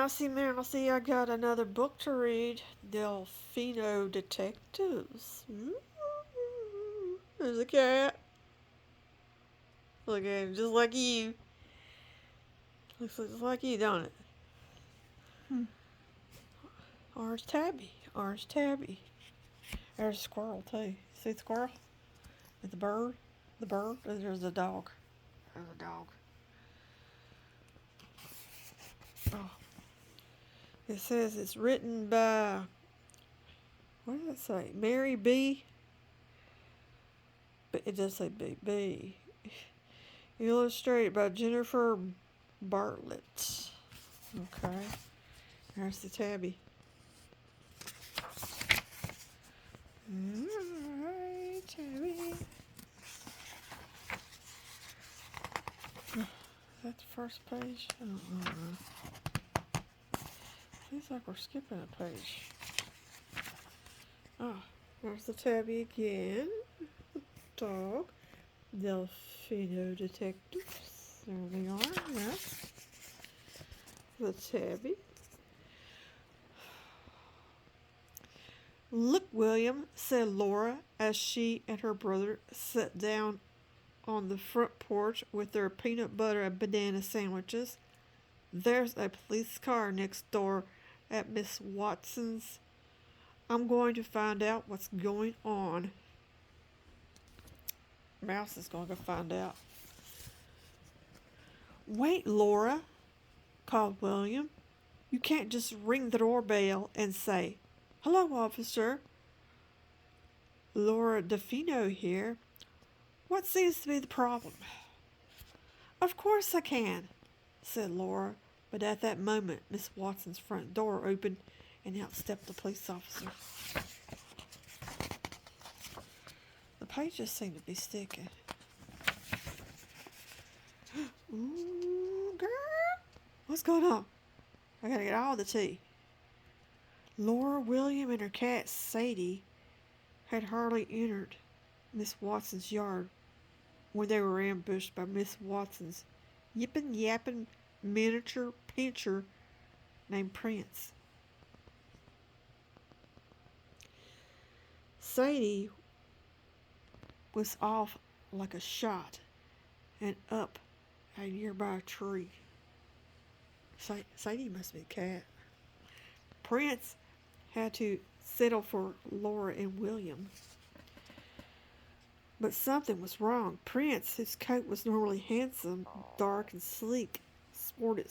Mousy, I got another book to read. Delphino Detectives. There's a cat. Look at him, just like you. Looks just like you, don't it? Hmm. Orange tabby. Orange tabby. There's a squirrel, too. See the squirrel? And the bird? The bird? There's a dog. There's a dog. Oh. It says it's written by, what does it say? Mary B. But it does say B. Illustrated by Jennifer Bartlett. Okay. There's the tabby. Alright, tabby. Is that the first page? I don't know. Seems like we're skipping a page. Oh, there's the tabby again. Dog. Delphino Detectives. There they are, yes. The tabby. Look, William, said Laura as she and her brother sat down on the front porch with their peanut butter and banana sandwiches. There's a police car next door at Miss Watson's. I'm going to find out what's going on. Mouse is going to find out. Wait, Laura, called William. You can't just ring the doorbell and say, "Hello, officer. Laura Delphino here. What seems to be the problem?" Of course I can, said Laura, but at that moment Miss Watson's front door opened and out stepped the police officer. The pages seem to be sticking. Ooh, girl, what's going on? I gotta get all the tea. Laura, William, and her cat Sadie had hardly entered Miss Watson's yard when they were ambushed by Miss Watson's yippin' yappin' miniature pincher named Prince. Sadie was off like a shot and up a nearby tree. Sadie must be a cat. Prince had to settle for Laura and William. But something was wrong. Prince, whose coat was normally handsome, dark, and sleek, sported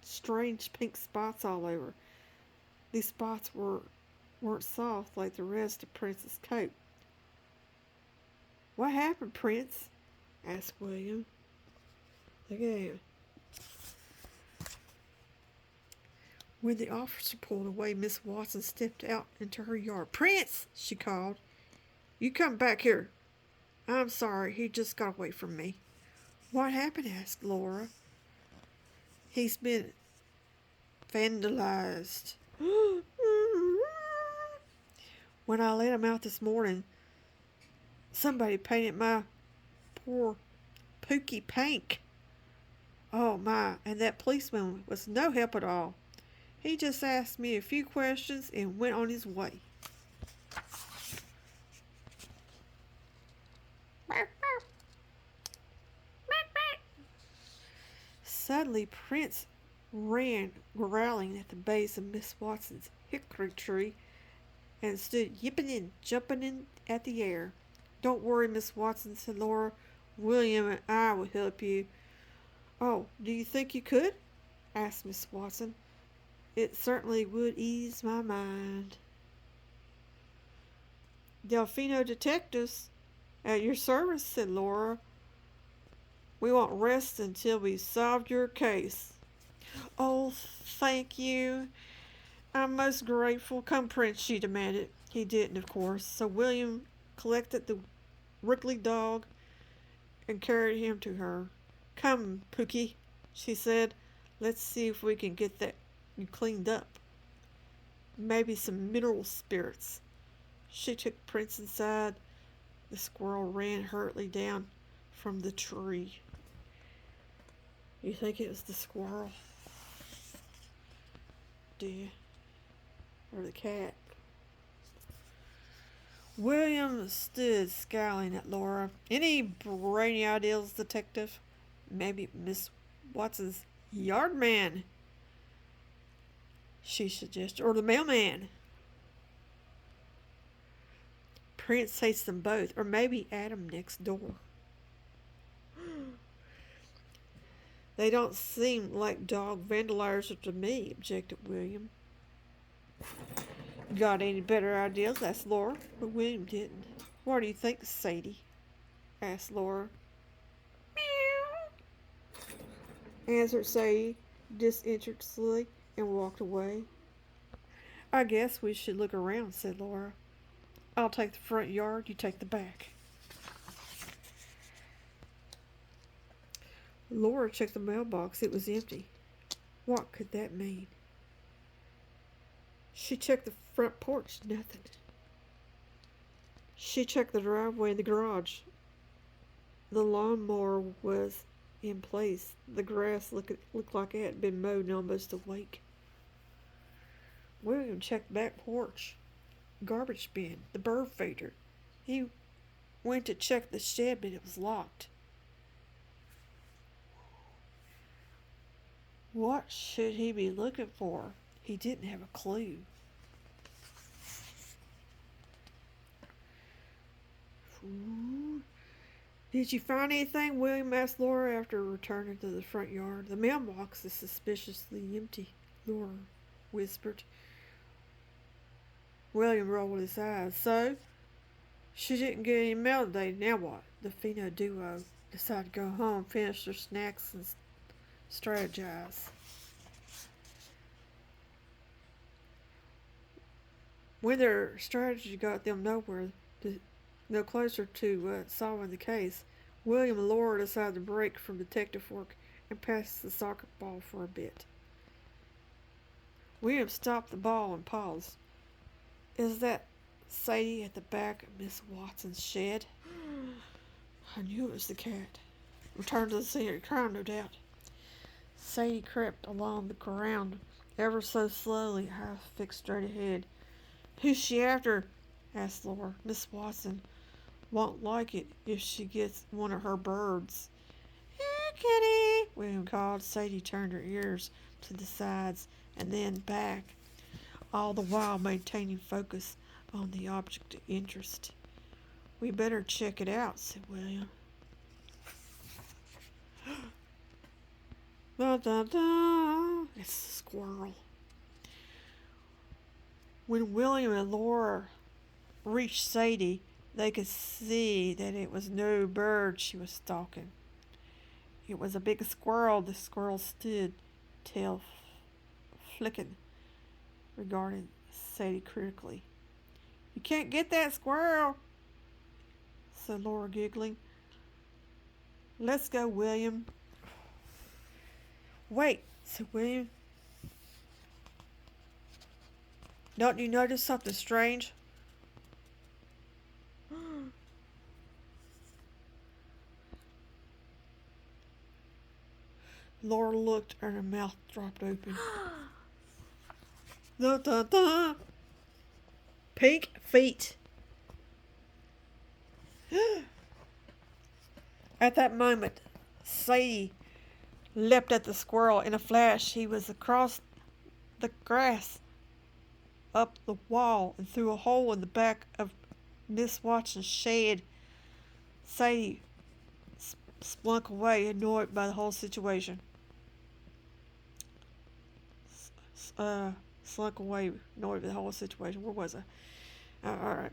strange pink spots all over. These spots weren't soft like the rest of Prince's coat. What happened, Prince? Asked William. Look at him. When the officer pulled away, Miss Watson stepped out into her yard. Prince, she called. You come back here. I'm sorry, he just got away from me. What happened? Asked Laura. He's been vandalized. When I let him out this morning, somebody painted my poor Pookie pink. Oh my, and that policeman was no help at all. He just asked me a few questions and went on his way. Suddenly, Prince ran growling at the base of Miss Watson's hickory tree and stood yipping and jumping in at the air. Don't worry, Miss Watson, said Laura. William and I will help you. Oh, do you think you could? Asked Miss Watson. It certainly would ease my mind. Delphino Detectives, at your service, said Laura. We won't rest until we've solved your case. Oh, thank you. I'm most grateful. Come, Prince, she demanded. He didn't, of course, so William collected the wriggly dog and carried him to her. Come, Pookie, she said. Let's see if we can get that cleaned up. Maybe some mineral spirits. She took Prince inside. The squirrel ran hurriedly down from the tree. You think it was the squirrel? dear. Or the cat. William stood scowling at Laura. Any brainy ideas, detective? Maybe Miss Watson's yard man, she suggested, or the mailman. Prince hates them both, or maybe Adam next door. They don't seem like dog vandalizers to me, objected William. Got any better ideas? Asked Laura, but William didn't. What do you think, Sadie? Asked Laura. Meow, answered Sadie disinterestedly and walked away. I guess we should look around, said Laura. I'll take the front yard, you take the back. Laura checked the mailbox. It was empty. What could that mean? She checked the front porch. Nothing. She checked the driveway and the garage. The lawnmower was in place. The grass looked like it had been mowed almost a week. William checked the back porch. Garbage bin. The bird feeder. He went to check the shed, but it was locked. What should he be looking for? He didn't have a clue. Did you find anything? William asked Laura after returning to the front yard. The mailbox is suspiciously empty, Laura whispered. William rolled his eyes. So? She didn't get any mail today. Now what? The Delphino duo decided to go home, finish their snacks, and strategize. When their strategy got them no closer to solving the case, William and Laura decided to break from detective work and pass the soccer ball for a bit. William stopped the ball and paused. Is that Sadie at the back of Miss Watson's shed? I knew it was the cat. Returned to the scene of crime, no doubt. Sadie crept along the ground ever so slowly, half fixed straight ahead. Who's she after? Asked Laura. Miss Watson won't like it if she gets one of her birds. Here, kitty, William called. Sadie turned her ears to the sides and then back, all the while maintaining focus on the object of interest. We better check it out, said William. Da, da, da. It's the squirrel. When William and Laura reached Sadie, they could see that it was no bird she was stalking. It was a big squirrel. The squirrel stood, tail flicking, regarding Sadie critically. You can't get that squirrel, said Laura, giggling. Let's go, William. Wait, said William. Don't you notice something strange? Laura looked and her mouth dropped open. Da, da, da. Pink feet. At that moment, Sadie leapt at the squirrel. In a flash, he was across the grass, up the wall, and through a hole in the back of Miss Watson's shed. Sadie slunk away, annoyed by the whole situation. Slunk away, annoyed by the whole situation. Where was I? Alright.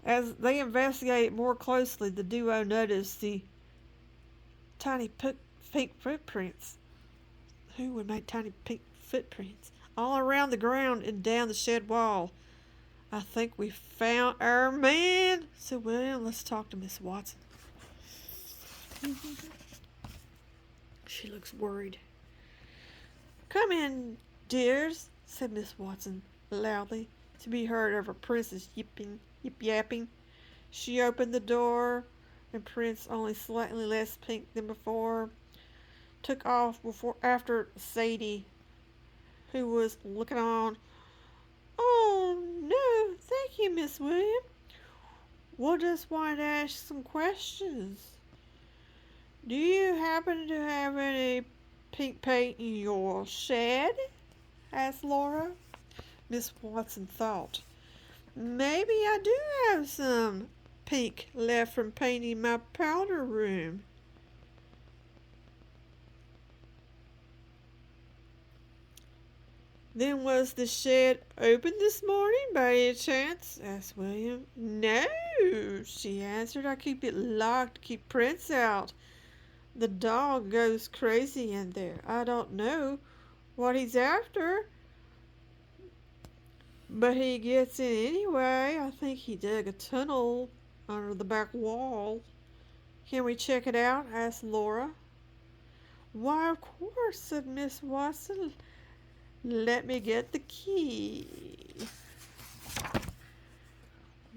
As they investigated more closely, the duo noticed the tiny pink footprints. Who would make tiny pink footprints? All around the ground and down the shed wall. I think we found our man, said William. Let's talk to Miss Watson. She looks worried. Come in, dears, said Miss Watson loudly, to be heard over Prince's yip-yapping. She opened the door, and Prince, only slightly less pink than before, took off after Sadie, who was looking on. Oh, no, thank you, Miss William. We'll just want to ask some questions. Do you happen to have any pink paint in your shed? Asked Laura. Miss Watson thought. Maybe I do have some pink left from painting my powder room. Then was the shed open this morning by any chance? Asked William. No, she answered. I keep it locked to keep Prince out. The dog goes crazy in there. I don't know what he's after, but he gets in anyway. I think he dug a tunnel under the back wall. Can we check it out? Asked Laura. Why, of course, said Miss Watson. Let me get the key.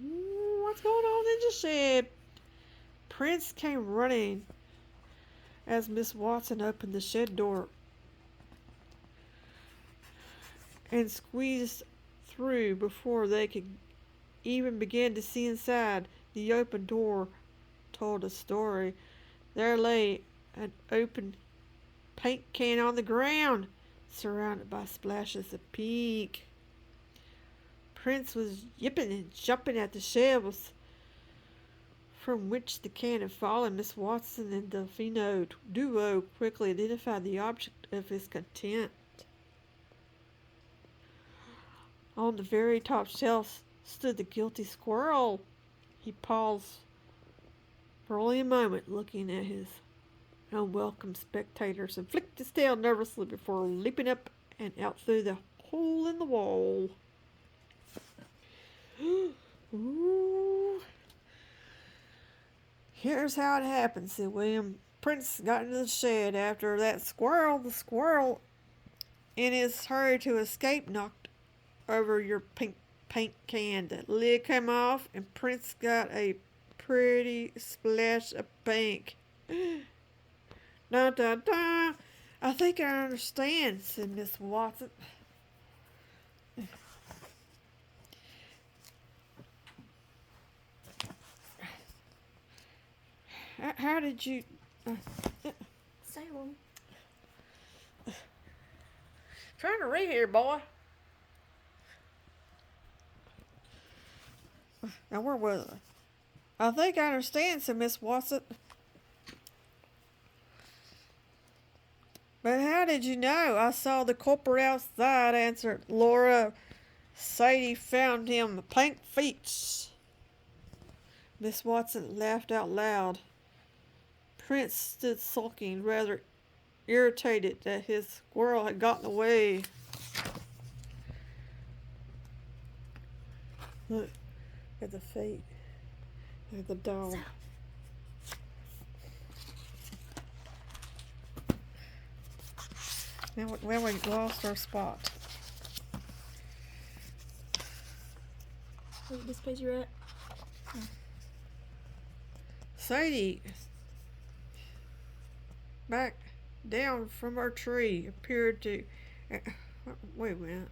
What's going on in the shed? Prince came running as Miss Watson opened the shed door and squeezed through before they could even begin to see inside. The open door told a story. There lay an open paint can on the ground, surrounded by splashes of pink. Prince was yipping and jumping at the shelves from which the can had fallen. Miss Watson and Delphino duo quickly identified the object of his contempt. On the very top shelf stood the guilty squirrel. He paused for only a moment, looking at his unwelcome spectators, and flicked his tail nervously before leaping up and out through the hole in the wall. Ooh. Here's how it happened, said William. Prince got into the shed after that squirrel. The squirrel, in his hurry to escape, knocked over your pink paint can. The lid came off, and Prince got a pretty splash of pink. Da da da! I think I understand, said Miss Watson. How did you... Salem. Trying to read here, boy. Now, where was I? I think I understand, said Miss Watson. But how did you know? I saw the culprit outside, answered Laura. Sadie found him pink feet. Miss Watson laughed out loud. Prince stood sulking, rather irritated that his squirrel had gotten away. Look at the feet of the dog. Now we lost our spot. Wait, this page you're at? Sadie, back down from her tree, appeared to... wait a minute.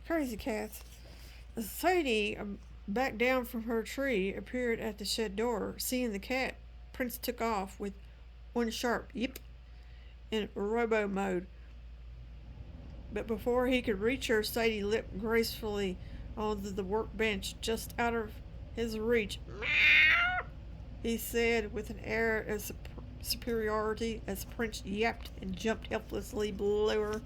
Crazy cats. Sadie, back down from her tree, appeared at the shed door. Seeing the cat, Prince took off with one sharp yip in robo mode. But before he could reach her, Sadie leapt gracefully onto the workbench just out of his reach. Meow, he said with an air of superiority as Prince yapped and jumped helplessly below her.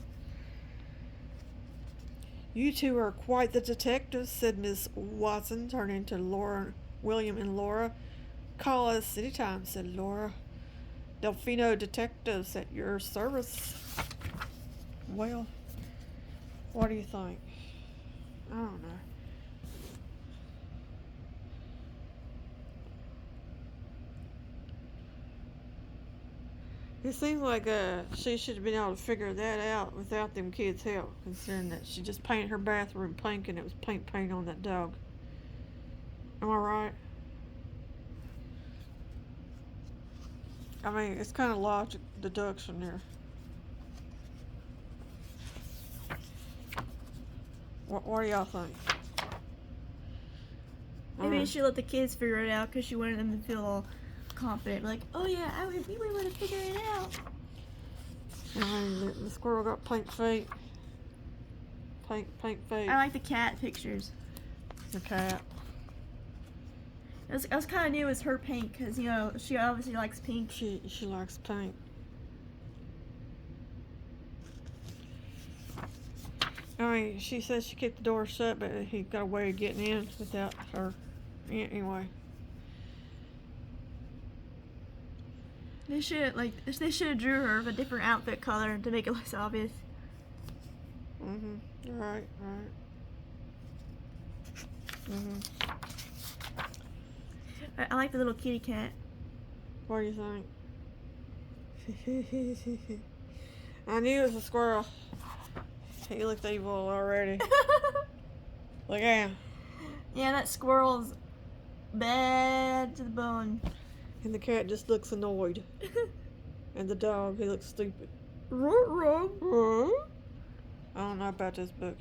You two are quite the detectives, said Miss Watson, turning to Laura, William and Laura. Call us any time, said Laura. Delphino Detectives at your service. Well, what do you think? I don't know. It seems like she should have been able to figure that out without them kids' help, considering that she just painted her bathroom pink and it was pink paint on that dog. Am I right? I mean, it's kind of logic deduction there. What do y'all think? Maybe you should let the kids figure it out because she wanted them to feel all confident. Like, oh yeah, we were able to figure it out. The squirrel got pink feet. Pink feet. I like the cat pictures. The cat. I was kind of new as her pink because, you know, she obviously likes pink. She likes pink. I mean, she said she kept the door shut, but he got a way of getting in without her. Anyway. They should have drew her of a different outfit color to make it less obvious. Right. I like the little kitty cat. What do you think? I knew it was a squirrel. He looked evil already. Look at him. Yeah, that squirrel's bad to the bone. And the cat just looks annoyed. And the dog, he looks stupid. Ruh-roh. I don't know about this book.